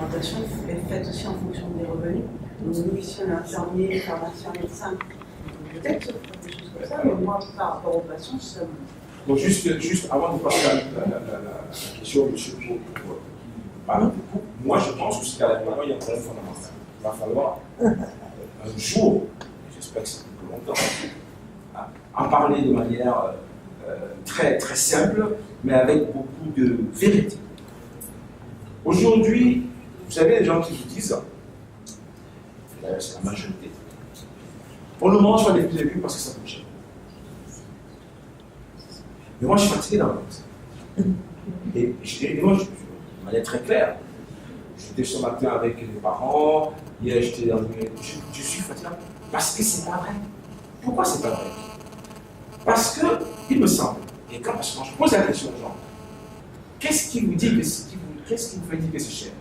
l'alimentation est faite aussi en fonction des revenus. Donc nous ici on est infirmiers, pharmaciens, médecins, peut-être des choses comme ça, mais moi par rapport aux patients, ça. Donc juste avant de passer à la question de M. Pau, moi je pense aussi qu'à l'alimentation il y a un problème fondamental. Il va falloir un jour, j'espère que c'est plus longtemps, en parler de manière très, très simple, mais avec beaucoup de vérité. Aujourd'hui, vous savez, les gens qui vous disent, d'ailleurs c'est la majorité, on ne mange pas des fruits et légumes parce que ça coûte cher. Mais moi je suis fatigué dans la vie. Et moi, de manière très claire, j'étais ce matin avec les parents, hier j'étais dans je suis fatigué parce que c'est pas vrai. Pourquoi c'est pas vrai? Parce que, il me semble, et quand je pose la question aux gens, qu'est-ce qui vous dit que qu'est-ce qui vous fait dire que c'est cher?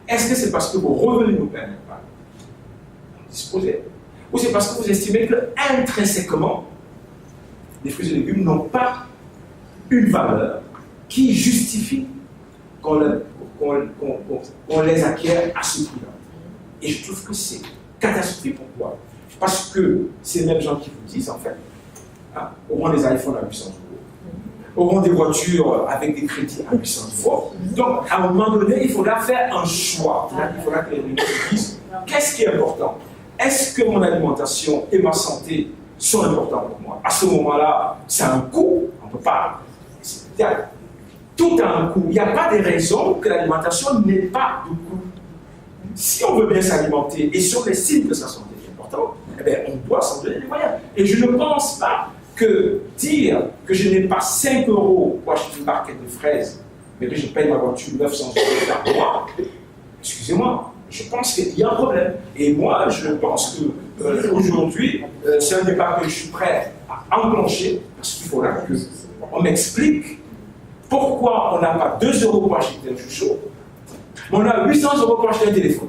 Est-ce que c'est parce que vos revenus ne vous permettent pas de disposer? Ou c'est parce que vous estimez que intrinsèquement, les fruits et légumes n'ont pas une valeur qui justifie qu'on les acquiert à ce prix-là? Et je trouve que c'est catastrophique. Pourquoi? Parce que ces mêmes gens qui vous disent, en fait, auront des iPhones à 800 €, auront des voitures avec des crédits à 800 €. Donc, à un moment donné, il faudra faire un choix. Il faudra que les gens disent qu'est-ce qui est important? Est-ce que mon alimentation et ma santé sont importants pour moi? À ce moment-là, c'est un coût. On ne peut pas. Tout a un coût. Il n'y a pas de raison que l'alimentation n'ait pas de coût. Si on veut bien s'alimenter et si on estime que sa santé est importante, eh bien, on doit s'en donner les moyens. Et je ne pense pas que dire que je n'ai pas 5 € pour acheter une barquette de fraises, mais que je paye ma voiture 900 € par mois, excusez-moi, je pense qu'il y a un problème. Et moi, je pense qu'aujourd'hui, c'est un débat que je suis prêt à enclencher, parce qu'il faudra qu'on m'explique pourquoi on n'a pas 2 € pour acheter un chouchou, mais on a 800 € pour acheter un téléphone.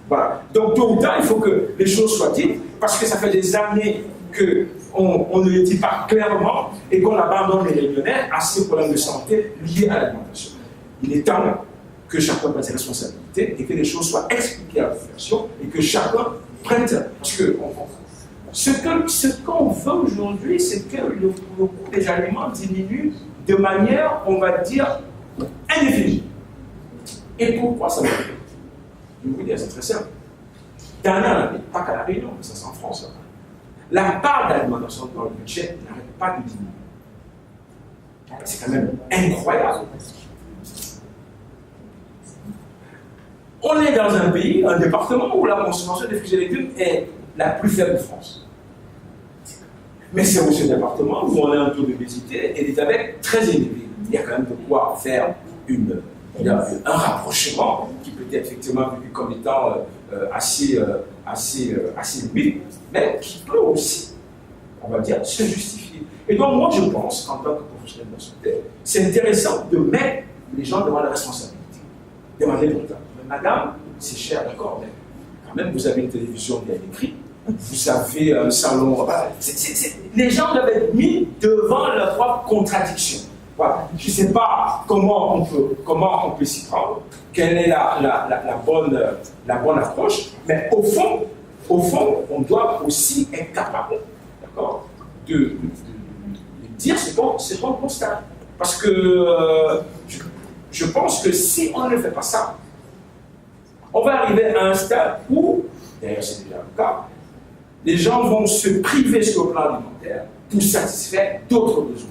Voilà. Donc, tôt ou tard, il faut que les choses soient dites, parce que ça fait des années qu'on ne le dit pas clairement et qu'on abandonne les millionnaires à ces problèmes de santé liés à l'alimentation. Il est temps que chacun prenne ses responsabilités et que les choses soient expliquées à la population et que chacun prenne. Parce que ce qu'on veut aujourd'hui, c'est que le coût des aliments diminue de manière, on va dire, indéfinie. Et pourquoi ça va? Je vais vous dire, c'est très simple. Dernière, pas qu'à La Réunion, mais ça c'est en France. La part d'alimentation dans le budget n'arrête pas de diminuer. C'est quand même incroyable. On est dans un pays, un département où la consommation des fruits et légumes est la plus faible de France. Mais c'est aussi un département où on a un taux d'obésité et des diabètes très élevé. Il y a quand même de quoi faire un rapprochement qui peut être effectivement vu comme étant assez limite, mais qui peut aussi, on va dire, se justifier. Et donc moi je pense qu'en tant que professionnel de la santé, c'est intéressant de mettre les gens devant la responsabilité. Demander pourtant. Mais madame, c'est cher, d'accord, mais quand même vous avez une télévision bien écrite, vous avez un salon. Les gens l'avaient mis devant leur propre contradiction. Voilà. Je ne sais pas comment on peut s'y prendre, quelle est la bonne approche, mais au fond, on doit aussi être capable, d'accord, de dire ce qu'on constate. Parce que je pense que si on ne fait pas ça, on va arriver à un stade où, d'ailleurs c'est déjà le cas, les gens vont se priver sur le plan alimentaire pour satisfaire d'autres besoins.